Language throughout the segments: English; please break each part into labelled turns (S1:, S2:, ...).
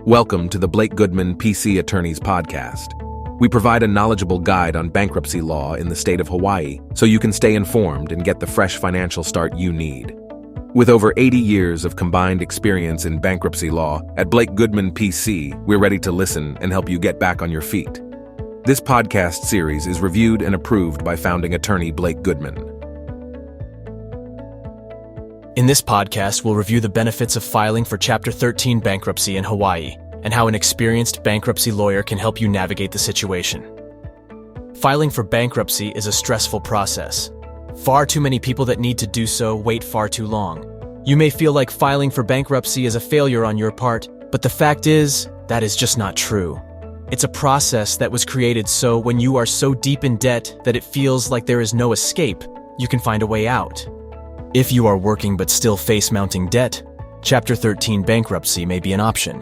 S1: Welcome to the Blake Goodman PC Attorneys Podcast. We provide a knowledgeable guide on bankruptcy law in the state of Hawaii so you can stay informed and get the fresh financial start you need. With over 80 years of combined experience in bankruptcy law, at Blake Goodman PC, we're ready to listen and help you get back on your feet. This podcast series is reviewed and approved by founding attorney Blake Goodman.
S2: In this podcast, we'll review the benefits of filing for Chapter 13 bankruptcy in Hawaii and how an experienced bankruptcy lawyer can help you navigate the situation. Filing for bankruptcy is a stressful process. Far too many people that need to do so wait far too long. You may feel like filing for bankruptcy is a failure on your part, but the fact is, that is just not true. It's a process that was created so when you are so deep in debt that it feels like there is no escape, you can find a way out. If you are working but still face mounting debt, Chapter 13 bankruptcy may be an option.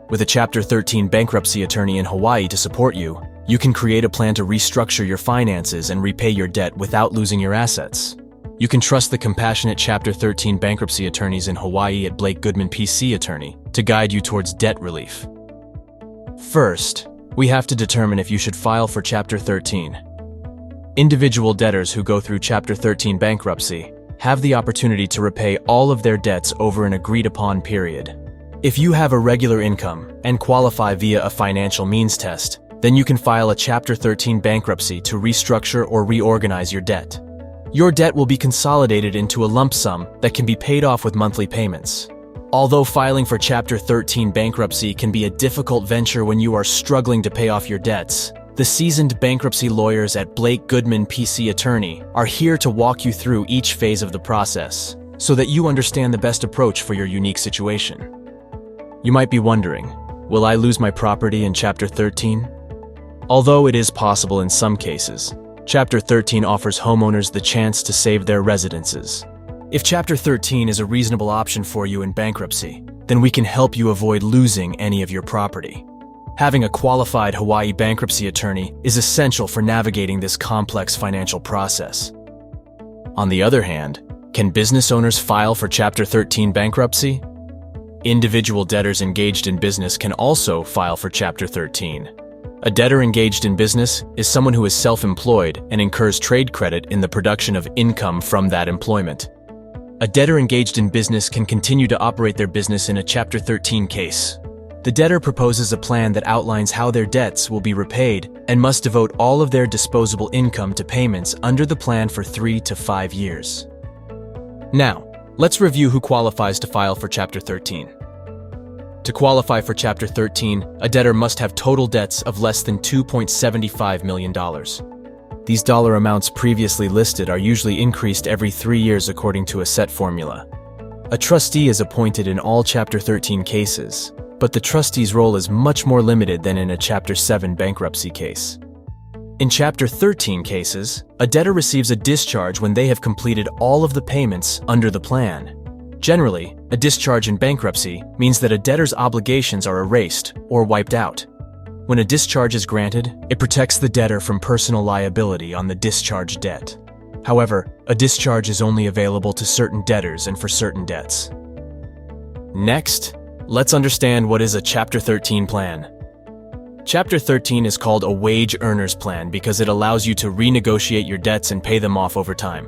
S2: With a Chapter 13 bankruptcy attorney in Hawaii to support you, you can create a plan to restructure your finances and repay your debt without losing your assets. You can trust the compassionate Chapter 13 bankruptcy attorneys in Hawaii at Blake Goodman PC Attorney to guide you towards debt relief. First, we have to determine if you should file for Chapter 13. Individual debtors who go through Chapter 13 bankruptcy have the opportunity to repay all of their debts over an agreed-upon period. If you have a regular income and qualify via a financial means test, then you can file a Chapter 13 bankruptcy to restructure or reorganize your debt. Your debt will be consolidated into a lump sum that can be paid off with monthly payments. Although filing for Chapter 13 bankruptcy can be a difficult venture when you are struggling to pay off your debts, the seasoned bankruptcy lawyers at Blake Goodman PC Attorney are here to walk you through each phase of the process so that you understand the best approach for your unique situation. You might be wondering, will I lose my property in Chapter 13? Although it is possible in some cases, Chapter 13 offers homeowners the chance to save their residences. If Chapter 13 is a reasonable option for you in bankruptcy, then we can help you avoid losing any of your property. Having a qualified Hawaii bankruptcy attorney is essential for navigating this complex financial process. On the other hand, can business owners file for Chapter 13 bankruptcy? Individual debtors engaged in business can also file for Chapter 13. A debtor engaged in business is someone who is self-employed and incurs trade credit in the production of income from that employment. A debtor engaged in business can continue to operate their business in a Chapter 13 case. The debtor proposes a plan that outlines how their debts will be repaid and must devote all of their disposable income to payments under the plan for 3 to 5 years. Now, let's review who qualifies to file for Chapter 13. To qualify for Chapter 13, a debtor must have total debts of less than $2.75 million. These dollar amounts previously listed are usually increased every 3 years according to a set formula. A trustee is appointed in all Chapter 13 cases, but the trustee's role is much more limited than in a Chapter 7 bankruptcy case. In Chapter 13 cases, a debtor receives a discharge when they have completed all of the payments under the plan. Generally, a discharge in bankruptcy means that a debtor's obligations are erased or wiped out. When a discharge is granted, it protects the debtor from personal liability on the discharged debt. However, a discharge is only available to certain debtors and for certain debts. Next, let's understand what is a Chapter 13 plan. Chapter 13 is called a wage earners plan because it allows you to renegotiate your debts and pay them off over time.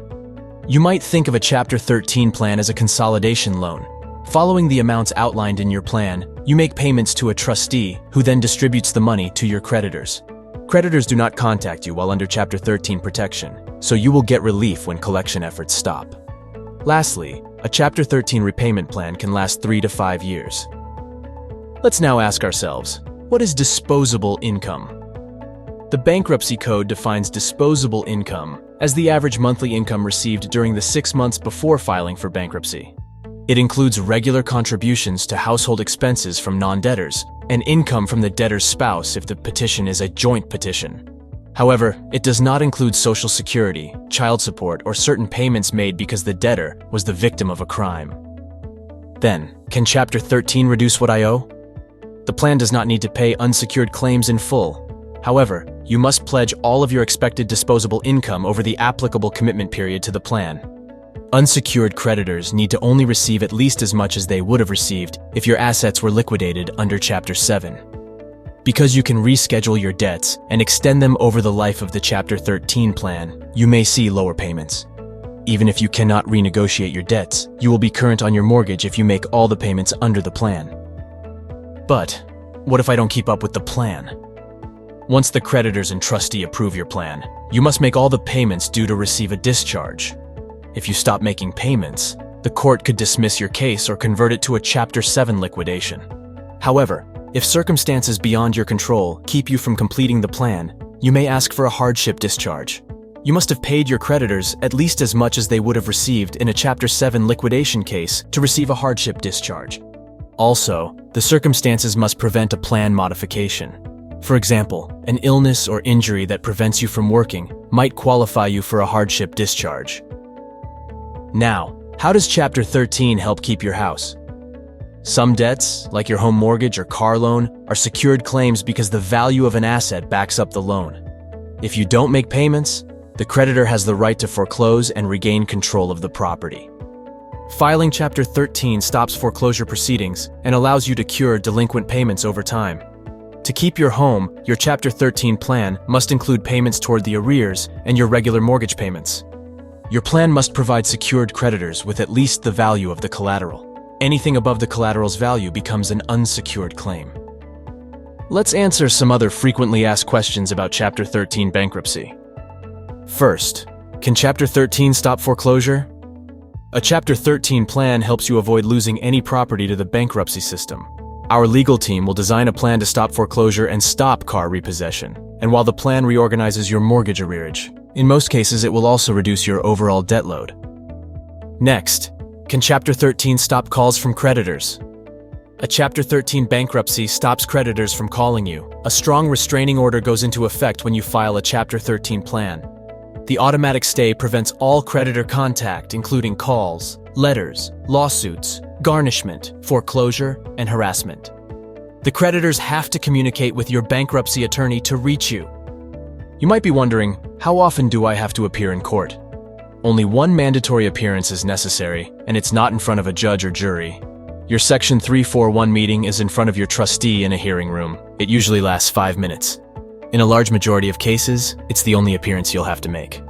S2: You might think of a Chapter 13 plan as a consolidation loan. Following the amounts outlined in your plan, you make payments to a trustee who then distributes the money to your creditors. Creditors do not contact you while under Chapter 13 protection, so you will get relief when collection efforts stop. Lastly, a Chapter 13 repayment plan can last 3 to 5 years. Let's now ask ourselves, what is disposable income? The Bankruptcy Code defines disposable income as the average monthly income received during the 6 months before filing for bankruptcy. It includes regular contributions to household expenses from non-debtors and income from the debtor's spouse if the petition is a joint petition. However, it does not include Social Security, child support, or certain payments made because the debtor was the victim of a crime. Then, can Chapter 13 reduce what I owe? The plan does not need to pay unsecured claims in full. However, you must pledge all of your expected disposable income over the applicable commitment period to the plan. Unsecured creditors need to only receive at least as much as they would have received if your assets were liquidated under Chapter 7. Because you can reschedule your debts and extend them over the life of the Chapter 13 plan, you may see lower payments. Even if you cannot renegotiate your debts, you will be current on your mortgage if you make all the payments under the plan. But what if I don't keep up with the plan? Once the creditors and trustee approve your plan, you must make all the payments due to receive a discharge. If you stop making payments, the court could dismiss your case or convert it to a Chapter 7 liquidation. However, if circumstances beyond your control keep you from completing the plan, you may ask for a hardship discharge. You must have paid your creditors at least as much as they would have received in a Chapter 7 liquidation case to receive a hardship discharge. Also, the circumstances must prevent a plan modification. For example, an illness or injury that prevents you from working might qualify you for a hardship discharge. Now, how does Chapter 13 help keep your house? Some debts, like your home mortgage or car loan, are secured claims because the value of an asset backs up the loan. If you don't make payments, the creditor has the right to foreclose and regain control of the property. Filing Chapter 13 stops foreclosure proceedings and allows you to cure delinquent payments over time. To keep your home, your Chapter 13 plan must include payments toward the arrears and your regular mortgage payments. Your plan must provide secured creditors with at least the value of the collateral. Anything above the collateral's value becomes an unsecured claim. Let's answer some other frequently asked questions about Chapter 13 bankruptcy. First, can Chapter 13 stop foreclosure? A Chapter 13 plan helps you avoid losing any property to the bankruptcy system. Our legal team will design a plan to stop foreclosure and stop car repossession. And while the plan reorganizes your mortgage arrearage, in most cases it will also reduce your overall debt load. Next, can Chapter 13 stop calls from creditors? A Chapter 13 bankruptcy stops creditors from calling you. A strong restraining order goes into effect when you file a Chapter 13 plan. The automatic stay prevents all creditor contact, including calls, letters, lawsuits, garnishment, foreclosure, and harassment. The creditors have to communicate with your bankruptcy attorney to reach you. You might be wondering, how often do I have to appear in court? Only one mandatory appearance is necessary, and it's not in front of a judge or jury. Your Section 341 meeting is in front of your trustee in a hearing room. It usually lasts 5 minutes. In a large majority of cases, it's the only appearance you'll have to make.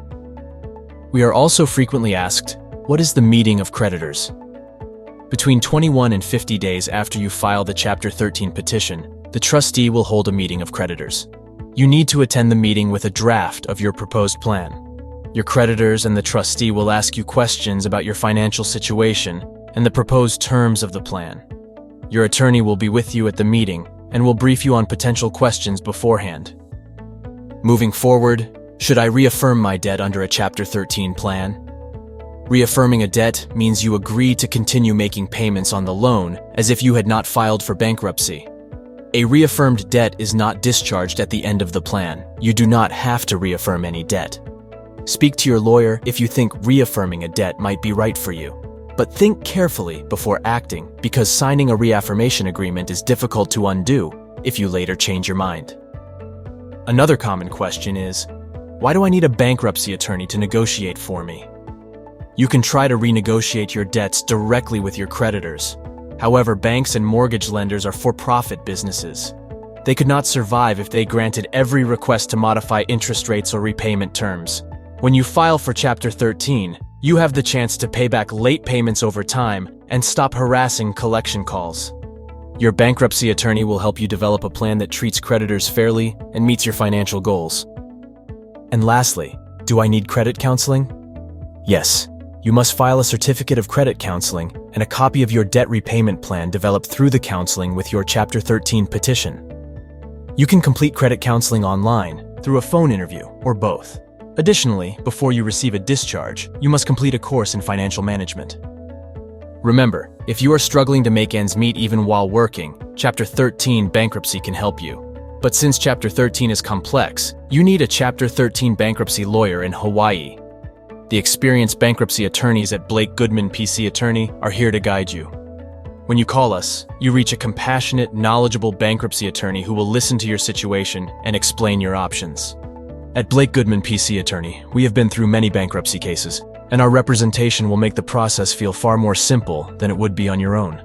S2: We are also frequently asked, what is the meeting of creditors? Between 21 and 50 days after you file the Chapter 13 petition, the trustee will hold a meeting of creditors. You need to attend the meeting with a draft of your proposed plan. Your creditors and the trustee will ask you questions about your financial situation and the proposed terms of the plan. Your attorney will be with you at the meeting and will brief you on potential questions beforehand. Moving forward, should I reaffirm my debt under a Chapter 13 plan? Reaffirming a debt means you agree to continue making payments on the loan as if you had not filed for bankruptcy. A reaffirmed debt is not discharged at the end of the plan. You do not have to reaffirm any debt. Speak to your lawyer if you think reaffirming a debt might be right for you. But think carefully before acting, because signing a reaffirmation agreement is difficult to undo if you later change your mind. Another common question is, why do I need a bankruptcy attorney to negotiate for me? You can try to renegotiate your debts directly with your creditors. However, banks and mortgage lenders are for-profit businesses. They could not survive if they granted every request to modify interest rates or repayment terms. When you file for Chapter 13, you have the chance to pay back late payments over time and stop harassing collection calls. Your bankruptcy attorney will help you develop a plan that treats creditors fairly and meets your financial goals. And lastly, do I need credit counseling? Yes. You must file a certificate of credit counseling and a copy of your debt repayment plan developed through the counseling with your Chapter 13 petition. You can complete credit counseling online, through a phone interview, or both. Additionally, before you receive a discharge, you must complete a course in financial management. Remember, if you are struggling to make ends meet even while working, Chapter 13 bankruptcy can help you. But since Chapter 13 is complex, you need a Chapter 13 bankruptcy lawyer in Hawaii. The experienced bankruptcy attorneys at Blake Goodman PC Attorney are here to guide you. When you call us, you reach a compassionate, knowledgeable bankruptcy attorney who will listen to your situation and explain your options. At Blake Goodman PC Attorney, we have been through many bankruptcy cases, and our representation will make the process feel far more simple than it would be on your own.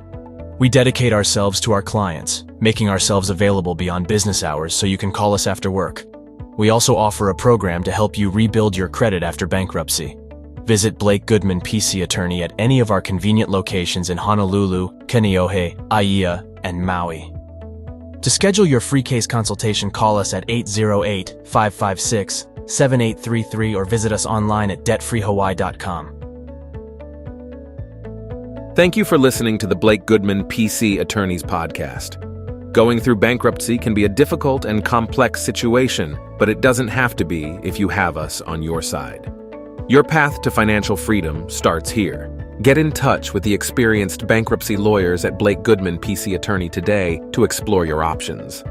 S2: We dedicate ourselves to our clients, making ourselves available beyond business hours so you can call us after work. We also offer a program to help you rebuild your credit after bankruptcy. Visit Blake Goodman PC Attorney at any of our convenient locations in Honolulu, Kaneohe, Aiea, and Maui. To schedule your free case consultation, call us at 808-556-7833 or visit us online at debtfreehawaii.com.
S1: Thank you for listening to the Blake Goodman PC Attorneys podcast. Going through bankruptcy can be a difficult and complex situation, but it doesn't have to be if you have us on your side. Your path to financial freedom starts here. Get in touch with the experienced bankruptcy lawyers at Blake Goodman PC Attorney today to explore your options.